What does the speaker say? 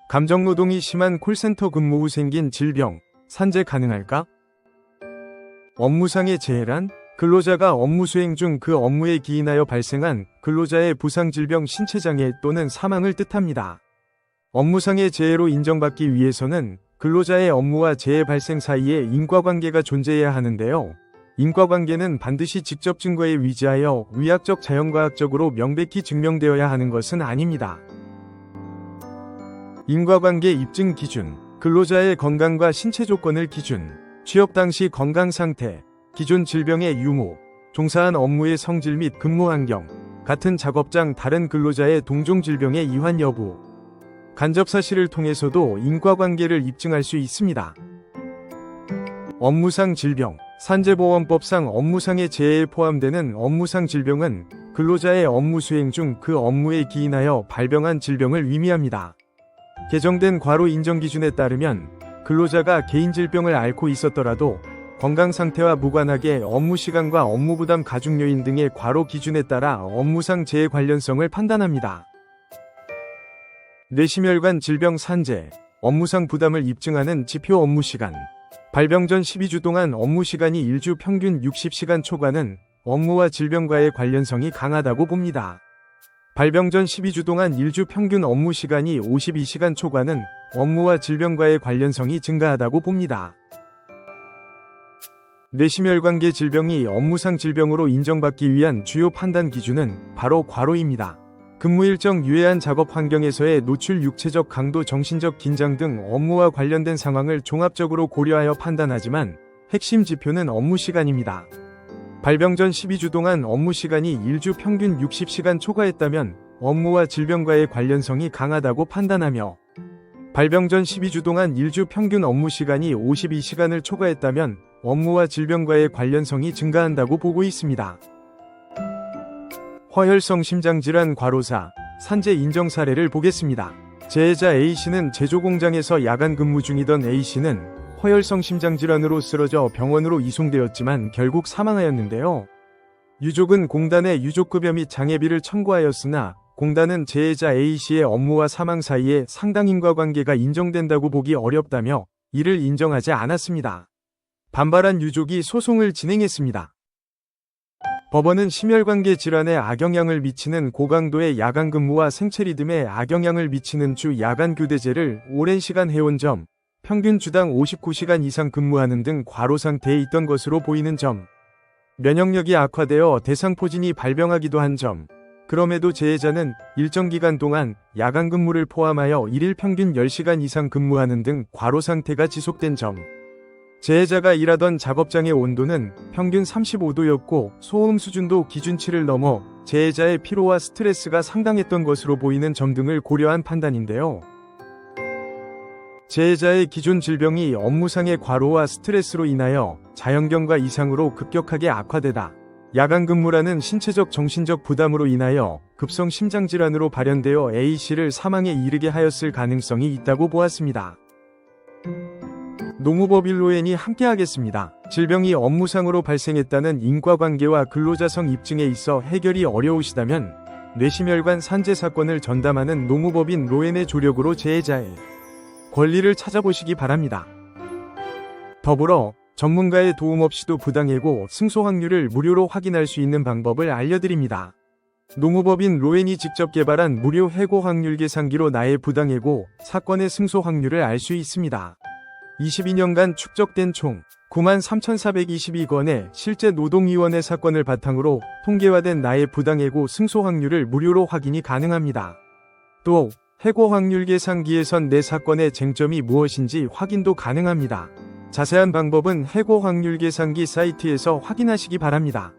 감정노동이 심한 콜센터 근무 후 생긴 질병, 산재 가능할까? 업무상의 재해란? 근로자가 업무 수행 중 그 업무에 기인하여 발생한 근로자의 부상질병 신체장애 또는 사망을 뜻합니다. 업무상의 재해로 인정받기 위해서는 근로자의 업무와 재해 발생 사이에 인과관계가 존재해야 하는데요. 인과관계는 반드시 직접 증거에 위지하여 의학적 자연과학적으로 명백히 증명되어야 하는 것은 아닙니다. 인과관계 입증 기준, 근로자의 건강과 신체 조건을 기준, 취업 당시 건강 상태, 기존 질병의 유무, 종사한 업무의 성질 및 근무 환경, 같은 작업장 다른 근로자의 동종 질병의 이환 여부, 간접 사실을 통해서도 인과관계를 입증할 수 있습니다. 업무상 질병, 산재보험법상 업무상의 재해에 포함되는 업무상 질병은 근로자의 업무 수행 중 그 업무에 기인하여 발병한 질병을 의미합니다. 개정된 과로 인정 기준에 따르면 근로자가 개인 질병을 앓고 있었더라도 건강 상태와 무관하게 업무 시간과 업무 부담 가중 요인 등의 과로 기준에 따라 업무상 재해 관련성을 판단합니다. 뇌심혈관 질병 산재, 업무상 부담을 입증하는 지표 업무 시간. 발병 전 12주 동안 업무 시간이 일주 평균 60시간 초과는 업무와 질병과의 관련성이 강하다고 봅니다. 발병 전 12주 동안 일주 평균 업무 시간이 52시간 초과는 업무와 질병과의 관련성이 증가하다고 봅니다. 뇌심혈관계 질병이 업무상 질병으로 인정받기 위한 주요 판단 기준은 바로 과로입니다. 근무 일정 유해한 작업 환경에서의 노출, 육체적 강도, 정신적 긴장 등 업무와 관련된 상황을 종합적으로 고려하여 판단하지만 핵심 지표는 업무 시간입니다. 발병 전 12주 동안 업무 시간이 일주 평균 60시간 초과했다면 업무와 질병과의 관련성이 강하다고 판단하며, 발병 전 12주 동안 일주 평균 업무 시간이 52시간을 초과했다면 업무와 질병과의 관련성이 증가한다고 보고 있습니다. 허혈성 심장질환 과로사, 산재 인정 사례를 보겠습니다. 재해자 A씨는 제조공장에서 야간 근무 중이던 A씨는 허혈성 심장질환으로 쓰러져 병원으로 이송되었지만 결국 사망하였는데요. 유족은 공단에 유족급여 및 장애비를 청구하였으나 공단은 재해자 A씨의 업무와 사망 사이에 상당 인과관계가 인정된다고 보기 어렵다며 이를 인정하지 않았습니다. 반발한 유족이 소송을 진행했습니다. 법원은 심혈관계 질환에 악영향을 미치는 고강도의 야간 근무와 생체 리듬에 악영향을 미치는 주 야간 교대제를 오랜 시간 해온 점, 평균 주당 59시간 이상 근무하는 등 과로 상태에 있던 것으로 보이는 점, 면역력이 악화되어 대상포진이 발병하기도 한 점, 그럼에도 재해자는 일정 기간 동안 야간 근무를 포함하여 일일 평균 10시간 이상 근무하는 등 과로 상태가 지속된 점, 재해자가 일하던 작업장의 온도는 평균 35도였고 소음 수준도 기준치를 넘어 재해자의 피로와 스트레스가 상당했던 것으로 보이는 점 등을 고려한 판단인데요. 재해자의 기존 질병이 업무상의 과로와 스트레스로 인하여 자연경과 이상으로 급격하게 악화되다 야간 근무라는 신체적 정신적 부담으로 인하여 급성 심장질환으로 발현되어 A씨를 사망에 이르게 하였을 가능성이 있다고 보았습니다. 노무법 일로엔이 함께하겠습니다. 질병이 업무상으로 발생했다는 인과관계와 근로자성 입증에 있어 해결이 어려우시다면 뇌심혈관 산재 사건을 전담하는 노무법인 로엔의 조력으로 재해자의 권리를 찾아보시기 바랍니다. 더불어 전문가의 도움 없이도 부당해고 승소 확률을 무료로 확인할 수 있는 방법을 알려드립니다. 노무법인 로엔이 직접 개발한 무료 해고 확률 계산기로 나의 부당해고 사건의 승소 확률을 알 수 있습니다. 22년간 축적된 총 93,422건의 실제 노동위원회 사건을 바탕으로 통계화된 나의 부당해고 승소 확률을 무료로 확인이 가능합니다. 또 해고 확률 계산기에선 내 사건의 쟁점이 무엇인지 확인도 가능합니다. 자세한 방법은 해고 확률 계산기 사이트에서 확인하시기 바랍니다.